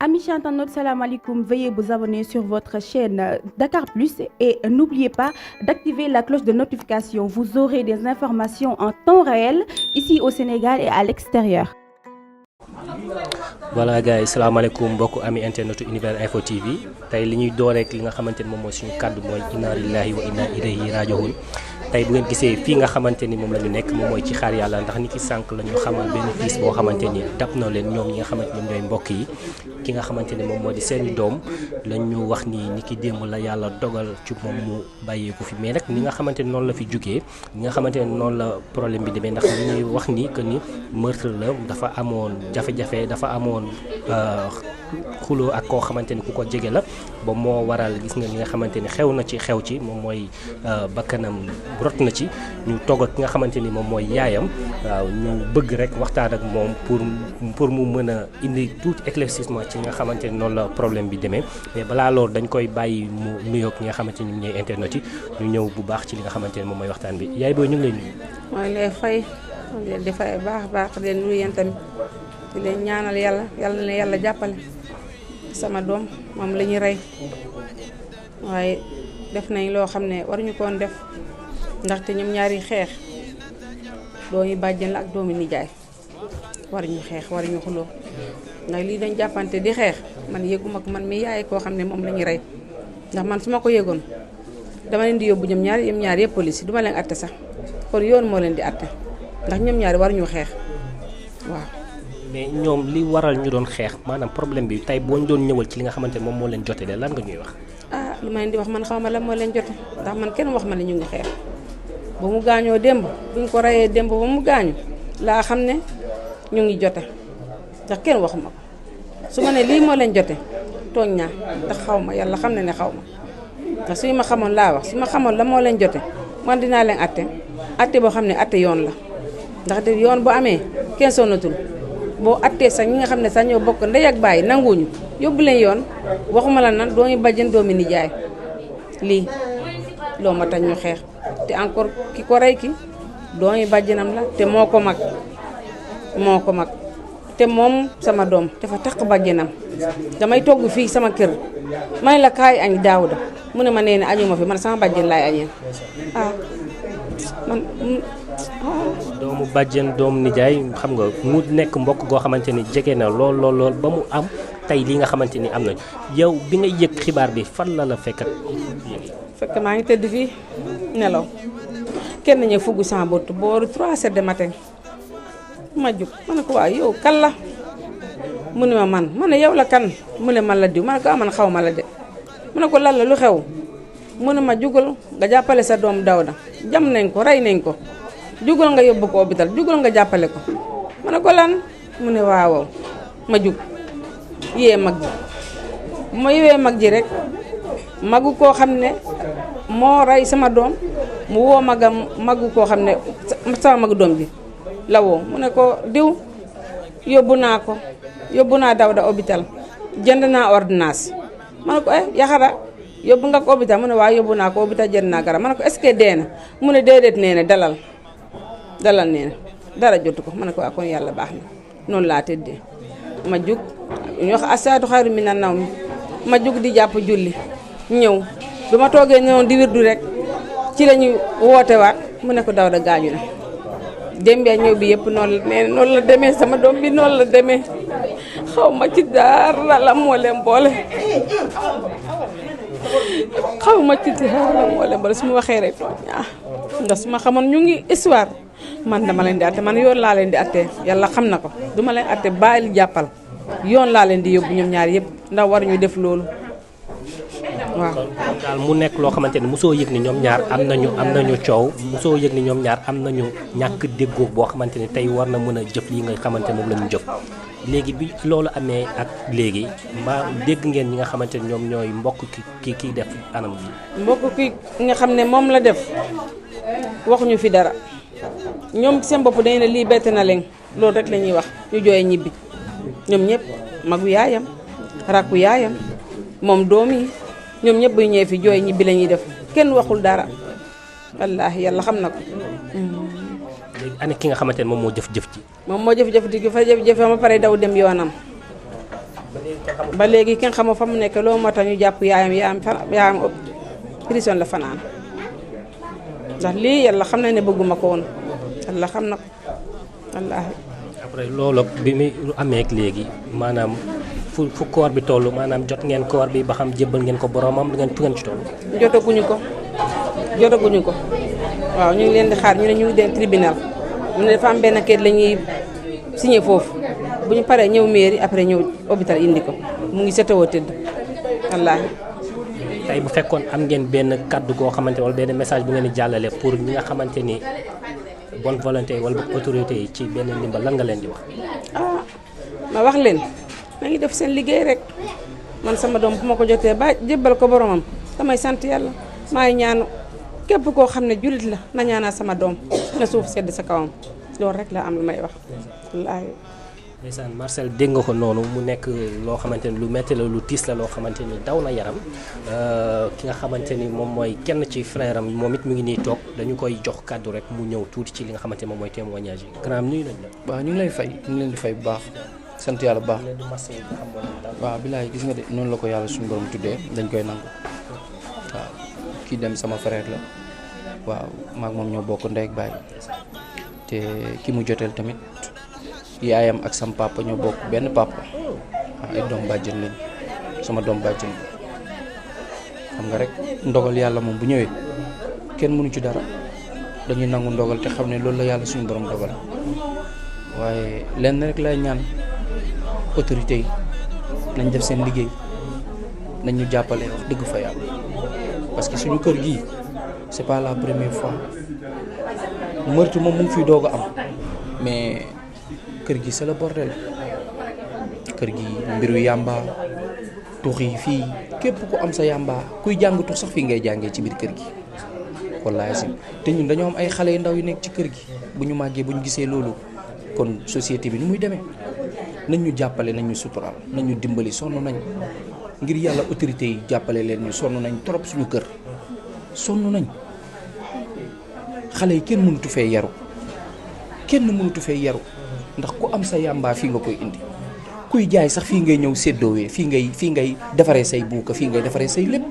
Amis internautes, salam alaikum. Veuillez vous abonner sur votre chaîne Dakar Plus et n'oubliez pas d'activer la cloche de notification. Vous aurez des informations en temps réel ici au Sénégal et à l'extérieur. Voilà gars yi salaamaaleykum mbokk ami internetu Univers Info TV tey li ñuy door rek li nga xamante ni moom mooy suñu kàddu mooy inna lillahi wa inna ilayhi raji'un tey bu ngeen gisee fii nga xamante ni moom la ñu nekk moom mooy ci xaar yàlla ndax ni ki sànq la ñu xamal benn fiis boo xamante ni dab na leen ñoom ñi nga xamante ñoom ñooy mbokk yi ki nga xamante ni moom moo di seeni doom lañ ñu wax ni ki démb la yàlla dogal ci moom mu bàyyeeku fi mais nag ni nga xamante ni noonu la fi jugee ni nga xamante ni noonu la problème bi demee ndax li ñuy wax ni que ni meurtre la dafa amoon jafe-jafe dafa amoon xuloo ak koo xamante ni ku ko jege la ba moo waral gis nga li nga xamante ni xew ci moom mooy bakkanam rot na ci ñu togg ak ki nga xamante ni moom mooy yaayam waaw ñu bëgg rek waxtaan ak moom pour mu mën a indi tout éclaircissement ci nga xamante ni noonu la problème bi demee mais balaa loolu dañ koy bàyyi mu nuyoog ñi nga xamante ni ñooy internet yi ñu ñëw bu baax ci li nga xamante ni moom mooy waxtaan bi yaay booy ñu ngi lay nuyu. mooy lay fay di fay baax di leen nuyu yéen tamit di leen ñaanal yàlla na yàlla jàppale sama doom moom la ñuy rey waaye def nañ loo xam ne waruñu koon def ndaxte ñoom ñaari xeex doomi bàjjen la ak doomi nijaay waruñu xeex waruñu xuloo ndax lii dañ jàppante di xeex man yëguma ko man mi yaay koo xam ne moom la ñuy rey ndax man su ma ko yëgoon dama leen di yóbbu ñoom ñaar yëpp police duma leen atte sax kon yoon moo leen di atte ndax ñoom ñaari waruñu xeex waaw. mais ñoom li waral ñu doon xeex maanaam problème bi tey boo ñu doon ñëwal ci li nga xamante ne moom moo leen jotee lan nga ñuy wax. lu ma leen di wax man xaw ma lan moo leen jote ndax man kenn wax ma ne ñu ngi xeex ba mu gaañoo démb buñ ko reyee démb ba mu gaañu laa xam ne ñu ngi jote ndax kenn waxuma ko su ma ne lii moo leen jote tooñ naa ndax xaw ma yàlla xam ne xaw ma ndax suñu ma xamoon laa wax su ma xamoon la moo leen jote man dinaa leen atte boo xam ne atte yoon la ndaxte yoon bu amee kenn sonnatul boo attee sax ñi nga xam ne sax ñoo bokk ndey ak baay nanguwuñu yóbbu leen yoon waxuma la nag doomi bàjjen doomi nijaay lii loo ma tax ñu xeex te encore ki ko rey ki doomi bàjjenam la te moo ko mag te moom sama doom dafa takk bàjjenam damay togg fii sama kër may la kaay añ Daawuda mu ne ma nee ne añuma fi man sama bàjjen laay añee man doomu bàjjen doomu nijaay xam nga mu nekk mbokk goo xamante ni jege na lool ba mu am tey li nga xamante ni am na yow bi nga yëg xibaar bi fan la fekk maa ngi tëdd fii nelaw kenn ñëw fugg sama bët booru 3 heures de matin ma jóg ma ne ko waaw yow kan la mu ne ma ne yow la kan mu ne man la diw ma ne ko man xaw ma la de mu ne ko lan la lu xew mu ne ma jugal nga jàppale sa doom Dawda jam nañ ko rey nañ ko jugal nga yóbbu ko hôpital jugal nga jàppale ko ma ne ko lan mu ne waaw ma jug yee mag ji bu ma yewee mag ji rek magu koo xam ne moo rey sama doom mu woo magu koo xam ne sama magu doom ji la woo mu ne ko diw yóbbu naa Dawda hôpital jënd naa ordonnance ma ne ko yaxara yóbbu nga ko hôpital mu ne waaw yóbbu naa ko hôpital jënd naa garab ma ne ko est-ce que dee na mu ne déedéet nee na dalal nee na dara jotu ko ma ne ko waa kon yàlla baax na noonu laa tëddee ma jug ñu wax asaatu xayru minan nawm ma jug di jàpp julli ñëw bi ma toogee noonu di wirdu rek ci la ñu woote waat mu ne ko Dawda gaañu na démbee ñëw bi yëpp noonu la demee sama doom bi noonu la demee xaw ma ci dara la moo leen boole su ma waxee rek ndax su ma xamoon ñu ngi histoire man dama leen di atte man yoon laa leen di atte yàlla xam na ko duma leen atte bàyyil jàppal yoon laa leen di yóbbu ñoom ñaar yëpp ndax war ñu def loolu waaw. daal mu nekk loo xamante ni mosoo yëg ni ñoom ñaar am nañu coow mosoo yëg ni ñoom ñaar am nañu ñàkk déggoo boo xamante ni tey war na mën a jëf lii nga xamante moom la ñu jëf léegi bi loolu amee ak léegi mbaa dégg ngeen ñi nga xamante ni ñoom ñooy mbokk ki def anam bi. mbokk ki nga xam ne moom la def waxuñu fi dara ñoom seen bopp dañu ne lii bett na leen loolu rek la ñuy wax ñu jooyee ñibbi ñoom ñëpp magu yaayam rakku yaayam moom doom yi ñoom ñëpp bu ñëwee fi jooy ñibbi la ñuy def kenn waxul dara wallaahi yàlla xam na ko. léegi ana ki nga xamante ne moom moo jëf-jëf ji. moom moo jëf-jëf ji fa jëf-jëf ma pare daw dem yoonam. ba léegi ba léegi kenn xamoo fa mu nekk loolu moo tax ñu jàpp yaayam prison la fanaan ndax lii yàlla xam na ne bëgguma ko woon yàlla xam na ko wallaahi. après loolu bi muy amee ak léegi maanaam fu koor bi toll maanaam jot ngeen koor bi ba xam jébbal ngeen ko boromam ngeen fu ngeen ci toll. jotaguñu ko waaw ñu ngi leen di xaar ñu ne ñu ngi dem tribunal mu ne dafa am benn kayit la ñuy signé foofu bu ñu paree ñëw mairie après ñëw hôpital indi ko mu ngi setawoo tëdd wallaahi. tey bu fekkoon am ngeen benn kaddu goo xamante wala benn message bu ngeen di jàllale pour ñi nga xamante ni bonne volonté wala autorité yi ci benn ndimbal lan nga leen di wax. ma wax leen na ngi def seen liggéey rek man sama doom bu ma ko jotee ba jébbal ko boromam damay sant yàlla maay ñaanu képp koo xam ne jullit la na ñaanal sama doom na suuf sedd sa kawam loolu rek la am lu may wax wallaahi. ndeysaan Marcel dégg nga ko noonu mu nekk loo xamante ni lu metti la lu tiis la loo xamante ni daw na yaram ki nga xamante ni moom mooy kenn ci frère am moom it mu ngi nii toog dañu koy jox kàddu rek mu ñëw tuuti ci li nga xamante ni moom mooy témoignage yi. grand nuyu nañ la. waaw ñu ngi lay fay ñu ngi leen di fay bu baax sant yàlla bu baax. waaw bilaay gis nga de noonu la ko yàlla suñu borom tuddee dañ koy nangu waaw kii dem sama frère la waaw maag moom ñoo bokk ndey ak baay te ki mu joteel tamit. yaayam ak sama papa ñoo bokk benn papa waaw ay doom bàjjen lañ sama doom bàjjen xam nga rek ndogal yàlla moom bu ñëwee kenn mënu ci dara dañuy nangu ndogal te xam ne loolu la yàlla suñu borom dogal waaye lenn rek lay ñaan autorité yi nañ def seen liggéey nañ ñu jàppale wax dëgg fa yàlla parce que suñu kër gii c'est pas la première fois meurtre moom mu ngi fiy doog a am mais. kër gi c'est le bordel kër gi mbiru yàmba tux yi fii képp ku am sa yàmba kuy jàng tux sax fii ngay jàngee ci biir kër gi wallaahi si te ñun dañoo am ay xale yu ndaw yu nekk ci kër gi bu ñu màggee bu ñu gisee loolu kon société bi ni muy demee nañ ñu jàppale nañ ñu suturaal nañ ñu dimbali sonn nañ ngir yàlla autorité yi jàppale leen ñu sonn nañ trop suñu kër sonn nañ xale yi kenn mënutu fee yaru ndax ku am sa yàmbaa fii nga koy indi kuy jaay sax fii ngay ñëw séddoowee fii ngay defaree say buuka fii ngay defaree say lépp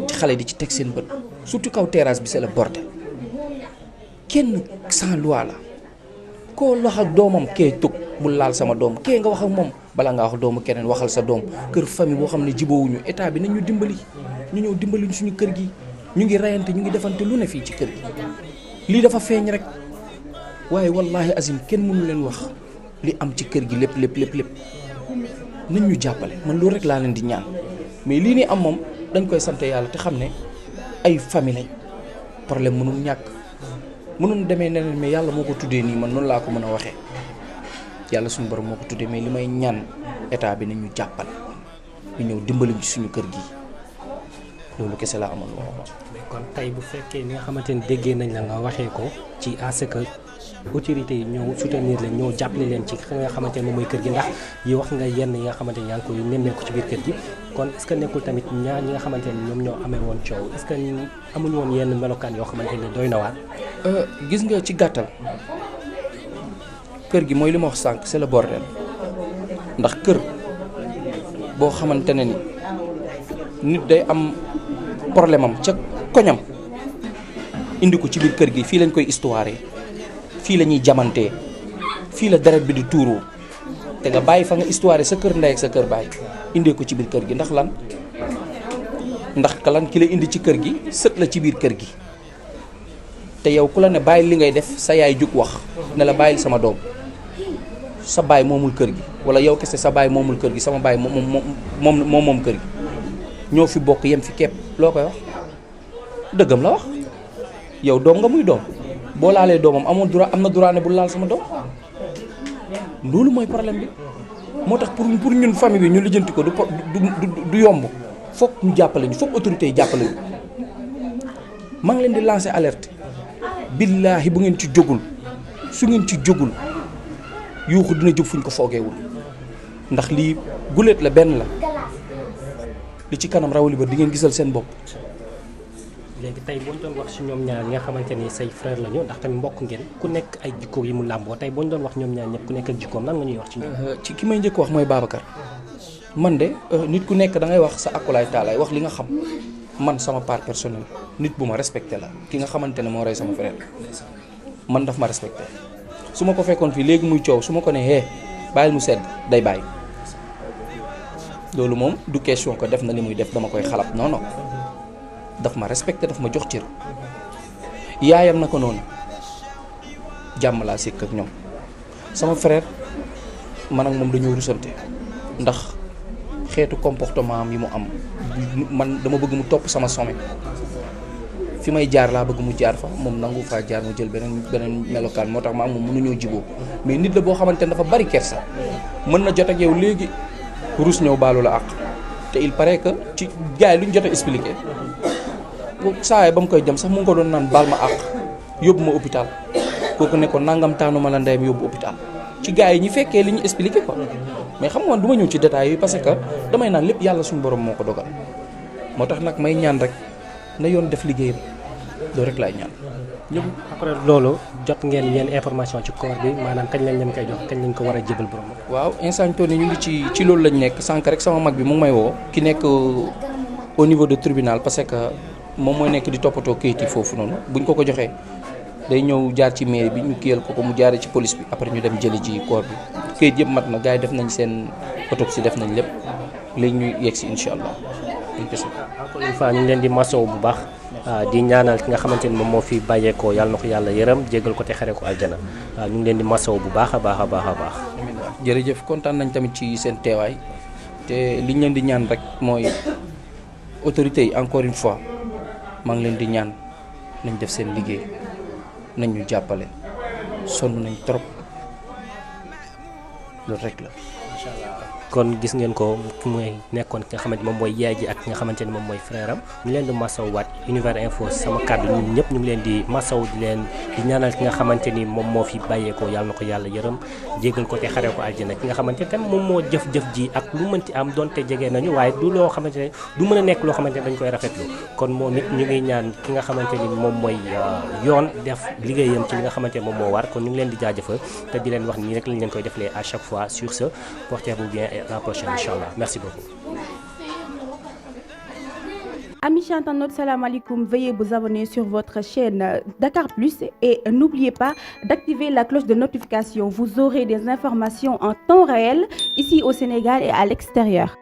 ci xale di ci teg seen bët surtout kaw terrasse bi c'est le bordel kenn sans loi la koo wax ak doomam kee tug bul laal sama doom kee nga wax ak moom bala nga wax doomu keneen waxal sa doom kër famille boo xam ne jiboowuñu état bi nañ ñu dimbali ñu ñëw dimbali suñu kër gi ñu ngi reyante ñu ngi defante lu ne fii ci kër gi lii dafa feeñ rek waaye wallahi azim kenn mënu leen wax li am ci kër gi lépp nañ ñu jàppale man loolu rek laa leen di ñaan mais lii nii am moom dañ koy sant yàlla te xam ne ay famille lañ problème mënul ñàkk mënul demee neneen mais yàlla moo ko tuddee nii man noonu laa ko mën a waxee yàlla suñu borom moo ko tuddee mais li may ñaan état bi nañ ñu jàppale ñu ñëw dimbali ci suñu kër gi loolu kese laa amoon wax. kon tey bu fekkee ni nga xamante ni déggee nañ la nga waxee ko ci à ce que autorités yi ñëw soutenir leen ñëw jàppale leen ci nga xamante ne moom mooy kër gi ndax yi wax nga yenn yi nga xamante ni yaa ngi koy nemmeeku ci biir kër gi kon est-ce que nekkul tamit ñaar ñi nga xamante ni ñoom ñoo amee woon coow est-ce que amuñu woon yenn melokaan yoo xamante ni doy na waar. gis nga ci gàttal kër gi mooy li ma wax sànq c'est le bordel ndax kër boo xamante ne ni nit day am problème am ca koñam indi ko ci biir kër gi fii lañ koy histoire fii la ñuy jamantee fii la deret bi di tuuroo te nga bàyyi fa nga histoire sa kër ndey ak sa kër baay indee ko ci biir kër gi ndax lan ki la indi ci kër gi sët la ci biir kër gi te yow ku la ne bàyyi li ngay def sa yaay jug wax ne la bàyyil sama doom sa baay moomul kër gi wala yow kese sa baay moomul kër gi sama baay moom kër gi ñoo fi bokk yem fi képp loo koy wax dëggam la wax yow doom nga muy doom boo laalee doomam am na droit ne bu laal sama doom loolu mooy problème bi moo tax pour ñun famille bi ñu lijjanti ko du yomb foog ñu jàppale ñu foog autorités yi jàppale ñu maa ngi leen di lancer alerte billaahi bu ngeen ci jógul su ngeen ci jógul yuuxu dina jóg fuñ ko foogeewul ndax lii guléet la benn la li ci kanam rawali ba di ngeen gisal seen bopp. léegi tey boo ñu doon wax ci ñoom ñaar ñi nga xamante ni say frère la ñu ndax tamit mbokk ngeen ku nekk ay jikko yi mu làmboo tey boo ñu doon wax ñoom ñaar ñëpp ku nekk ak jikkoom lan nga ñuy wax ci ñoom. ci ki may njëkk wax mooy Babacar man de nit ku nekk da ngay wax sa akulaay taalaay wax li nga xam man sama part personnelle nit bu ma respecté la ki nga xamante ne moo rey sama frère man daf ma respecté su ma ko fekkoon fii léegi muy coow su ma ko ne hee bàyyil mu sedd day bàyyi loolu moom du question ko def na li muy def dama koy xalab non non daf ma respecté daf ma jox cër yaayam na ko noonu jàmm laa sekk ak ñoom sama frère man ak moom dañoo rusante ndax xeetu comportement am yi mu am man dama bëgg mu topp sama sommet fi may jaar laa bëgg mu jaar fa moom nangu faa jaar mu jël beneen melokaan moo tax ma am moom mënuñoo jiboo mais nit la boo xamante ne dafa bari kersa mën na jot ak yow léegi rus ñëw baalu la àq te il paraît que ci gars yi lu ñu jot a expliqué saa ba mu koy jëm sax mu ngi ko doon naan baal ma àq yóbbu ma hôpital kooku ne ko nangam taanu ma la ndeyam yóbbu hôpital ci gars yi ñi fekkee li ñu expliqué quoi mais xam nga man du ma ñëw ci détails yi parce que damay naan lépp yàlla suñu borom moo ko dogal moo tax nag may ñaan rek na yoon def liggéeyam loolu rek laay ñaan. ñëpp après loolu jot ngeen yenn information ci corps bi maanaam kañ lañ leen koy jox kañ lañ ko war a jébal borom. waaw instant tooni ñu ngi ci loolu lañ nekk sànq rek sama mag bi mu ngi may woo ki nekk au niveau de tribunal parce que moom mooy nekk di toppatoo kayit yi foofu noonu buñ ko joxee day ñëw jaar ci mairie bi ñu kiyal ko mu jaaree ci police bi après ñu dem jëli ji corps bi kayit yëpp mat na gars yi def nañ seen autopsie def nañ lépp léegi ñu yegg si incha allah. encore une fois ñu ngi leen di masawu bu baax di ñaanal ki nga xamante ni moom moo fi bàyyeekoo yàlla na ko yàlla yërëm jéggal ko te xare ko aljana ñu ngi leen di masawu bu baax a baax a baax a baax. jërëjëf kontaan nañ tamit ci seen teewaay te liñ leen di ñaan rek mooy autorités yi encore une fois maa ngi leen di ñaan nañ def seen liggéey nañ ñu jàppale sonn nañ trop loolu rek la. kon gis ngeen ko ki mooy nekkoon ki nga xamante moom mooy yaay ji ak ki nga xamante ni moom mooy frère am ñu leen di masaw waat Univers Info sama kàddu ñun ñëpp ñu ngi leen di masaw di leen di ñaanal ki nga xamante ni moom moo fi bàyyeekoo yàlla na ko yàlla yërëm jéggal ko te xaree ko aljana ki nga xamante ne tamit moom moo jëf-jëf ji ak lu mënti am donte jege nañu waaye du loo xamante ne du mën a nekk loo xamante ne dañ koy rafetlu kon moom it ñu ngi ñaan ki nga xamante ni moom mooy yoon def liggéeyam ci li nga xamante ne moom moo war kon ñu ngi leen di jaajëfal te di leen wax nii rek lañ leen koy deflee à chaque fois sur ce portez-vous bien et à la prochaine inchallah merci beaucoup. Amis internautes, salam alaikum. Veuillez vous abonner sur votre chaîne Dakar Plus et n'oubliez pas d'activer la cloche de notification. Vous aurez des informations en temps réel ici au Sénégal et à l'extérieur.